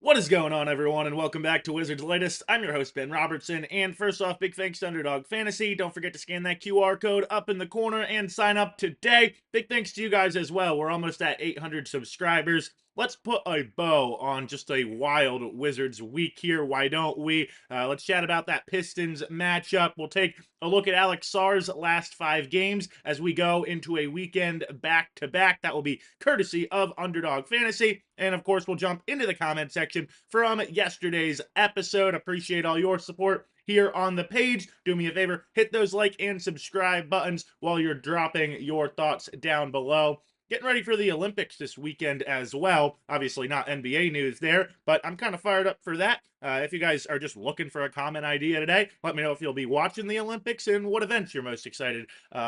What is going on, everyone, and welcome back to Wizards Latest. I'm your host, Ben Robertson, and first off, big thanks to Underdog Fantasy. Don't forget to scan that QR code up in the corner and sign up today. Big thanks to you guys as well. We're almost at 800 subscribers. Let's put a bow on just a wild Wizards week here. Why don't we? Let's chat about that Pistons matchup. We'll take a look at Alex Sarr's last 5 games as we go into a weekend back-to-back. That will be courtesy of Underdog Fantasy. And of course, we'll jump into the comment section from yesterday's episode. Appreciate all your support here on the page. Do me a favor, hit those like and subscribe buttons while you're dropping your thoughts down below. Getting ready for the Olympics this weekend as well. Obviously, not NBA news there, but I'm kind of fired up for that. If you guys are just looking for a comment idea today, let me know if you'll be watching the Olympics and what events you're most excited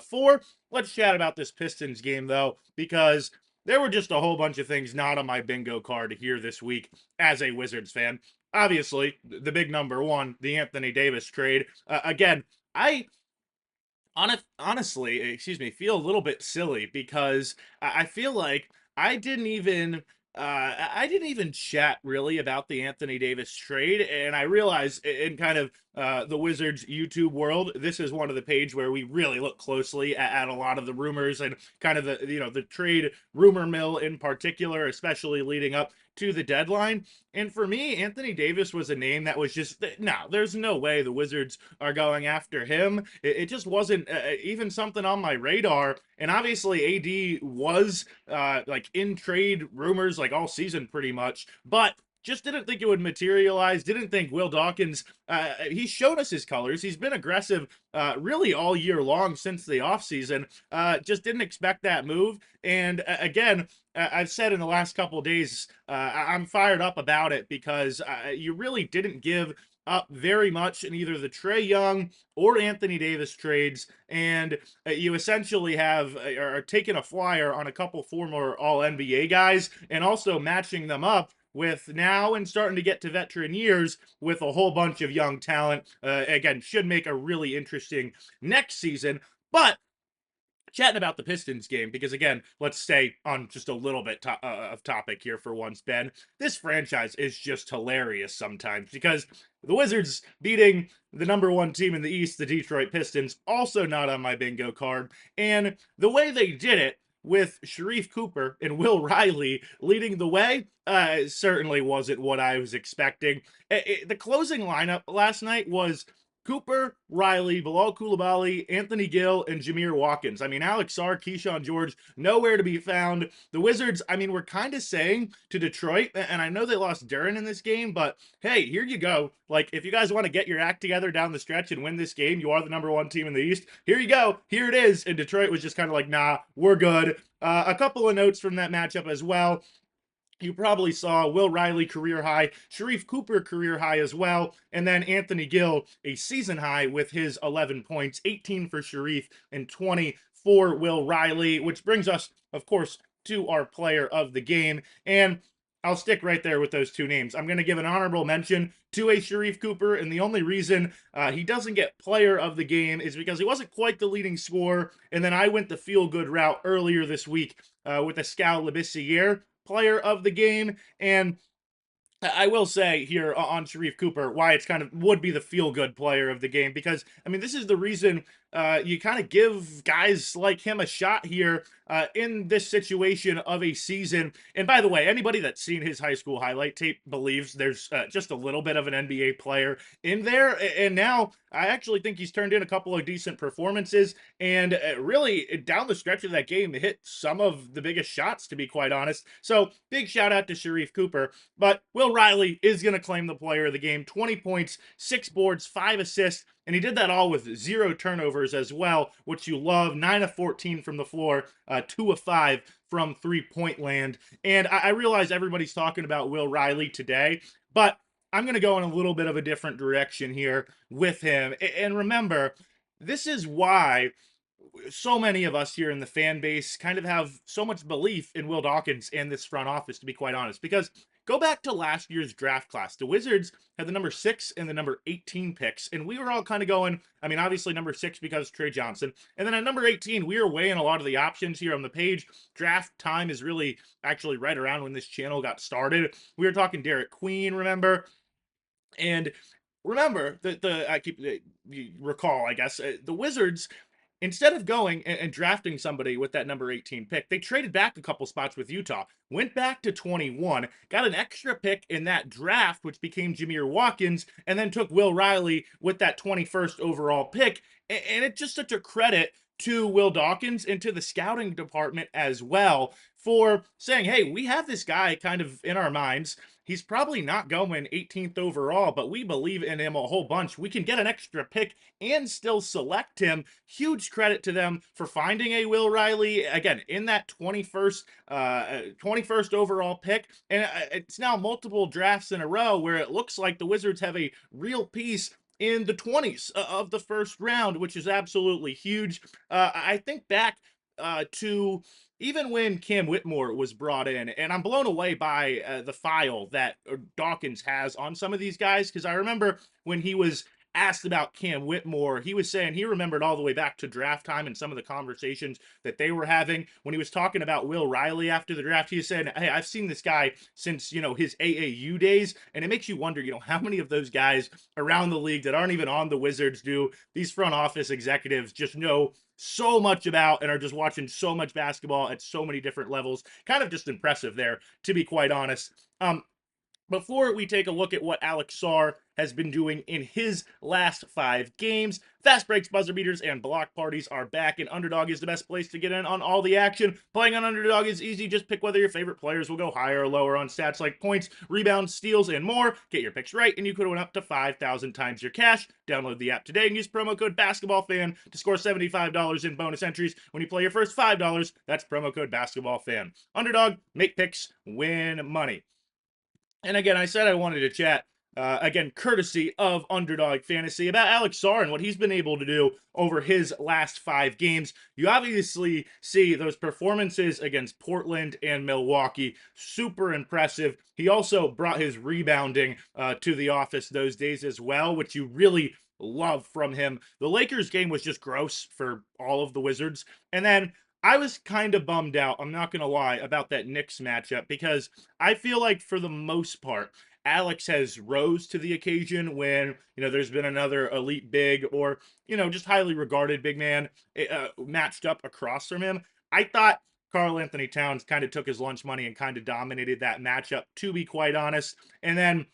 for. Let's chat about this Pistons game, though, because there were just a whole bunch of things not on my bingo card here this week as a Wizards fan. Obviously, the big number one, the Anthony Davis trade. Again, I honestly, feel a little bit silly because I feel like I didn't even I didn't even chat really about the Anthony Davis trade, and I realize in kind of the Wizards YouTube world, this is one of the page where we really look closely at a lot of the rumors and kind of the trade rumor mill in particular, especially leading up to the deadline. And for me, Anthony Davis was a name that was just no, there's no way the Wizards are going after him. It just wasn't even something on my radar. And obviously, AD was like in trade rumors like all season pretty much, but just didn't think it would materialize. Didn't think Will Dawkins. He showed us his colors. He's been aggressive really all year long since the offseason. Just didn't expect that move. And again, I've said in the last couple of days, I'm fired up about it because you really didn't give up very much in either the Trae Young or Anthony Davis trades, and you essentially have are taking a flyer on a couple former All NBA guys, and also matching them up with now and starting to get to veteran years with a whole bunch of young talent. Again, should make a really interesting next season, but chatting about the Pistons game because again, let's stay on just a little bit of topic here for once, Ben. This franchise is just hilarious sometimes because the Wizards beating the number one team in the East, the Detroit Pistons, also not on my bingo card, and the way they did it with Sharif Cooper and Will Riley leading the way certainly wasn't what I was expecting. The closing lineup last night was Cooper, Riley, Bilal Coulibaly, Anthony Gill, and Jameer Watkins. I mean, Alex Sarr, Keyshawn George, nowhere to be found. The Wizards, I mean, we're kind of saying to Detroit, and I know they lost Duren in this game, but hey, here you go. Like, if you guys want to get your act together down the stretch and win this game, you are the number one team in the East. Here you go. Here it is. And Detroit was just kind of like, nah, we're good. A couple of notes from that matchup as well. You probably saw Will Riley career high, Sharif Cooper career high as well, and then Anthony Gill a season high with his 11 points, 18 for Sharif and 20 for Will Riley, which brings us, of course, to our player of the game. And I'll stick right there with those two names. I'm going to give an honorable mention to a Sharif Cooper, and the only reason he doesn't get player of the game is because he wasn't quite the leading scorer. And then I went the feel-good route earlier this week with Escal Labissiere player of the game. And I will say here on Sharif Cooper why it's kind of would be the feel good player of the game because I mean this is the reason you kind of give guys like him a shot here in this situation of a season. And by the way, anybody that's seen his high school highlight tape believes there's just a little bit of an NBA player in there. And now I actually think he's turned in a couple of decent performances and really down the stretch of that game hit some of the biggest shots, to be quite honest. So big shout out to Sharif Cooper. But Will Riley is going to claim the player of the game. 20 points, 6 boards, 5 assists, and he did that all with 0 turnovers as well, which you love. 9 of 14 from the floor, 2 of 5 from three-point land. And I realize everybody's talking about Will Riley today, but I'm going to go in a little bit of a different direction here with him. And remember, this is why so many of us here in the fan base kind of have so much belief in Will Dawkins and this front office, to be quite honest, because Go back to last year's draft class. The Wizards had the number 6 and the number 18 picks, and we were all kind of going, I mean, obviously number 6 because Trey Johnson, and then at number 18, we were weighing a lot of the options here on the page. Draft time is really actually right around when this channel got started. We were talking Derek Queen, remember? And remember the I keep you recall, I guess, the Wizards, instead of going and drafting somebody with that number 18 pick, they traded back a couple spots with Utah, went back to 21, got an extra pick in that draft, which became Jameer Watkins, and then took Will Riley with that 21st overall pick. And it's just such a credit to Will Dawkins and to the scouting department as well for saying, hey, we have this guy kind of in our minds. He's probably not going 18th overall, but we believe in him a whole bunch. We can get an extra pick and still select him. Huge credit to them for finding a Will Riley, again, in that 21st overall pick. And it's now multiple drafts in a row where it looks like the Wizards have a real piece in the 20s of the first round, which is absolutely huge. I think back to even when Cam Whitmore was brought in, and I'm blown away by the file that Dawkins has on some of these guys, because I remember when he was asked about Cam Whitmore, he was saying he remembered all the way back to draft time and some of the conversations that they were having. When he was talking about Will Riley after the draft, he said, hey, I've seen this guy since, his AAU days, and it makes you wonder, how many of those guys around the league that aren't even on the Wizards do these front office executives just know so much about and are just watching so much basketball at so many different levels. Kind of just impressive there, to be quite honest. Before we take a look at what Alex Sarr has been doing in his last 5 games, fast breaks, buzzer beaters, and block parties are back, and Underdog is the best place to get in on all the action. Playing on Underdog is easy. Just pick whether your favorite players will go higher or lower on stats like points, rebounds, steals, and more. Get your picks right, and you could win up to 5,000 times your cash. Download the app today and use promo code BasketballFan to score $75 in bonus entries when you play your first $5. That's promo code BasketballFan. Underdog, make picks, win money. And again, I said I wanted to chat, again, courtesy of Underdog Fantasy, about Alex Sarr and what he's been able to do over his last 5 games. You obviously see those performances against Portland and Milwaukee. Super impressive. He also brought his rebounding to the office those days as well, which you really love from him. The Lakers game was just gross for all of the Wizards. And then I was kind of bummed out, I'm not going to lie, about that Knicks matchup, because I feel like for the most part, Alex has rose to the occasion when, there's been another elite big or, just highly regarded big man matched up across from him. I thought Karl Anthony Towns kind of took his lunch money and kind of dominated that matchup, to be quite honest. And then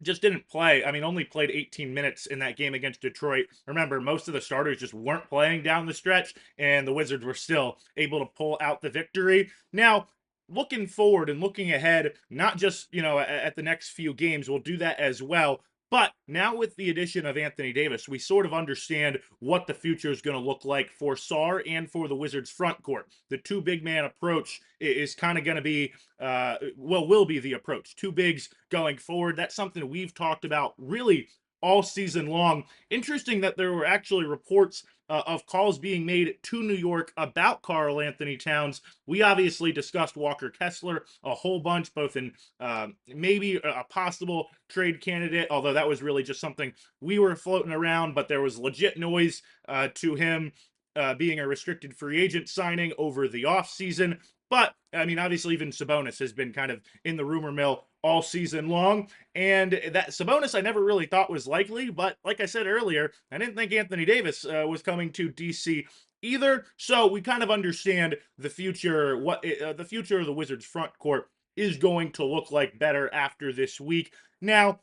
just didn't play. I mean, only played 18 minutes in that game against Detroit. Remember, most of the starters just weren't playing down the stretch, and the Wizards were still able to pull out the victory. Now, looking forward and looking ahead, not just, at the next few games, we'll do that as well. But now with the addition of Anthony Davis, we sort of understand what the future is going to look like for Sarr and for the Wizards front court. The 2 big man approach is kind of going to be, will be the approach. 2 bigs going forward. That's something we've talked about really all season long. Interesting that there were actually reports of calls being made to New York about Karl Anthony Towns. We obviously discussed Walker Kessler a whole bunch, both in maybe a possible trade candidate, although that was really just something we were floating around, but there was legit noise to him being a restricted free agent signing over the offseason. But, I mean, obviously even Sabonis has been kind of in the rumor mill all season long. And that Sabonis I never really thought was likely. But like I said earlier, I didn't think Anthony Davis was coming to DC either. So we kind of understand the future, what the future of the Wizards front court is going to look like better after this week. Now,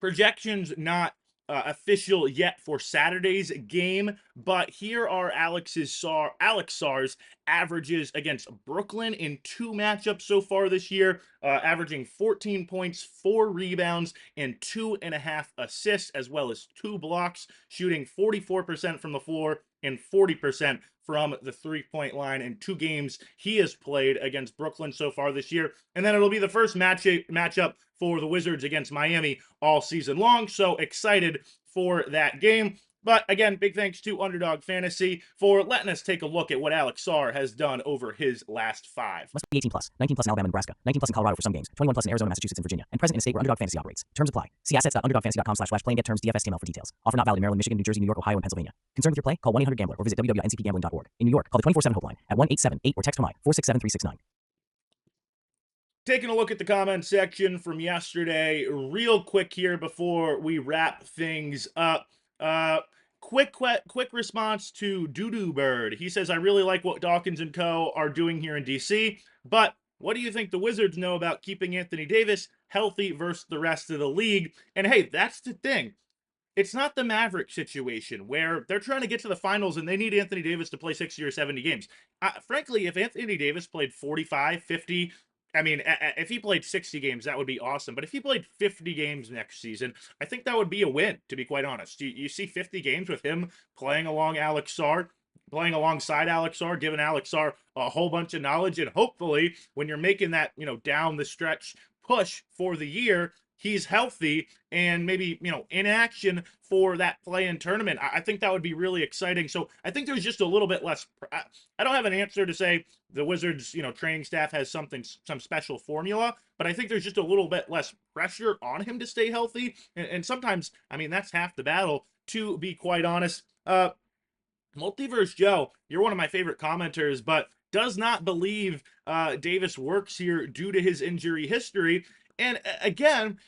projections not official yet for Saturday's game, but here are Alex Sarr's averages against Brooklyn in 2 matchups so far this year, averaging 14 points, 4 rebounds, and 2.5 assists, as well as 2 blocks, shooting 44% from the floor and 40% from the 3-point line in 2 games he has played against Brooklyn so far this year. And then it'll be the first matchup for the Wizards against Miami all season long. So excited for that game. But again, big thanks to Underdog Fantasy for letting us take a look at what Alex Sarr has done over his last five. Must be 18 plus. 19 plus in Alabama, Nebraska. 19 plus in Colorado for some games. 21 plus in Arizona, Massachusetts, and Virginia. And present in a state where Underdog Fantasy operates. Terms apply. See assets.underdogfantasy.com/play and get terms DFSTML for details. Offer not valid in Maryland, Michigan, New Jersey, New York, Ohio, and Pennsylvania. Concerned with your play? Call 1-800-GAMBLER or visit www.ncpgambling.org. In New York, call the 24/7 helpline at 1-878 or text HOMI 467-369. Taking a look at the comment section from yesterday, real quick here before we wrap things up. Quick response to Doodoo Bird. He says, I really like what Dawkins and co. are doing here in DC, but what do you think the Wizards know about keeping Anthony Davis healthy versus the rest of the league? And hey, that's the thing. It's not the Maverick situation where they're trying to get to the finals and they need Anthony Davis to play 60 or 70 games. Frankly, if Anthony Davis played 45, 50, I mean, if he played 60 games, that would be awesome. But if he played 50 games next season, I think that would be a win, to be quite honest. You see 50 games with him playing alongside Alex Sarr, giving Alex Sarr a whole bunch of knowledge. And hopefully, when you're making that, down the stretch push for the year, he's healthy and maybe, in action for that play-in tournament. I think that would be really exciting. So I think there's just a little bit less. I don't have an answer to say the Wizards, training staff has some special formula, but I think there's just a little bit less pressure on him to stay healthy. And sometimes, I mean, that's half the battle, to be quite honest. Multiverse Joe, you're one of my favorite commenters, but does not believe Davis works here due to his injury history. And again,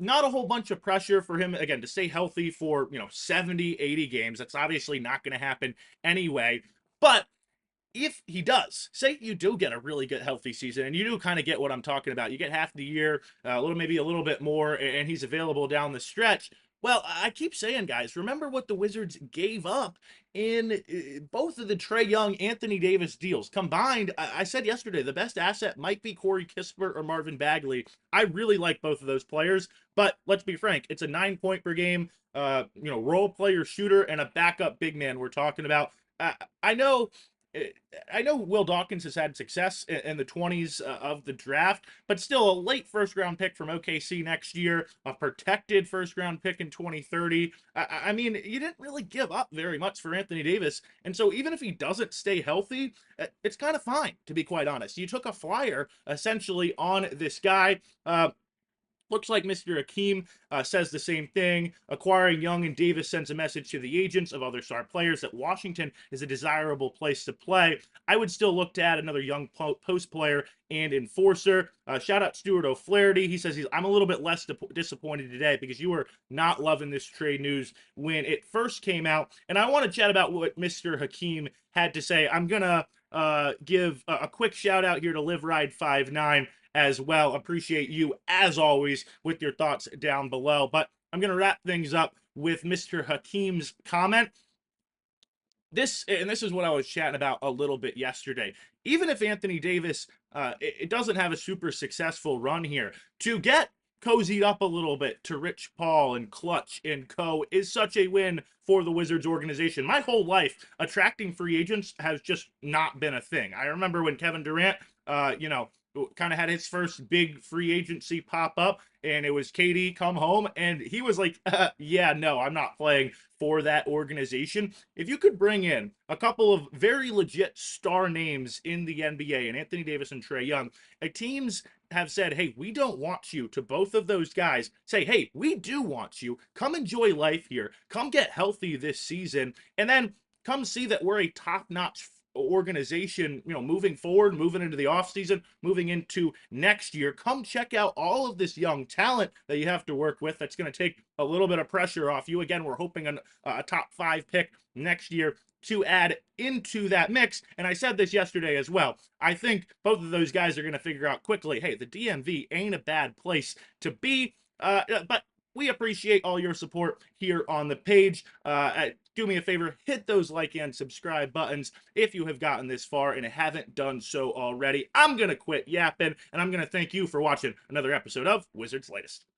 not a whole bunch of pressure for him, again, to stay healthy for, 70, 80 games. That's obviously not going to happen anyway. But if he does, say you do get a really good healthy season, and you do kind of get what I'm talking about, you get half the year, maybe a little bit more, and he's available down the stretch. Well, I keep saying, guys, remember what the Wizards gave up in both of the Trae Young, Anthony Davis deals. Combined, I said yesterday, the best asset might be Corey Kispert or Marvin Bagley. I really like both of those players, but let's be frank, it's a 9-point per game, role player shooter and a backup big man we're talking about. I know Will Dawkins has had success in the 20s of the draft, but still a late first-round pick from OKC next year, a protected first-round pick in 2030. I mean, you didn't really give up very much for Anthony Davis, and so even if he doesn't stay healthy, it's kind of fine, to be quite honest. You took a flyer, essentially, on this guy. Looks like Mr. Hakeem says the same thing. Acquiring Young and Davis sends a message to the agents of other star players that Washington is a desirable place to play. I would still look to add another young post player and enforcer. Shout out Stuart O'Flaherty. He says I'm a little bit less disappointed today because you were not loving this trade news when it first came out. And I want to chat about what Mr. Hakeem had to say. I'm going to give a quick shout out here to Live Ride 59 as well. Appreciate you, as always, with your thoughts down below. But I'm going to wrap things up with Mr. Hakeem's comment. This is what I was chatting about a little bit yesterday. Even if Anthony Davis it doesn't have a super successful run here, to get cozied up a little bit to Rich Paul and Clutch and co. is such a win for the Wizards organization. My whole life, attracting free agents has just not been a thing. I remember when Kevin Durant, kind of had his first big free agency pop up, and it was KD come home, and he was like, yeah, no, I'm not playing for that organization. If you could bring in a couple of very legit star names in the NBA, and Anthony Davis and Trae Young, teams have said, hey, we don't want you, to both of those guys say, hey, we do want you. Come enjoy life here. Come get healthy this season, and then come see that we're a top-notch organization, moving forward, moving into the offseason, moving into next year. Come check out all of this young talent that you have to work with. That's going to take a little bit of pressure off you. Again, we're hoping a top 5 pick next year to add into that mix. And I said this yesterday as well. I think both of those guys are going to figure out quickly, hey, the DMV ain't a bad place to be. But we appreciate all your support here on the page. Do me a favor, hit those like and subscribe buttons if you have gotten this far and haven't done so already. I'm going to quit yapping, and I'm going to thank you for watching another episode of Wizards Latest.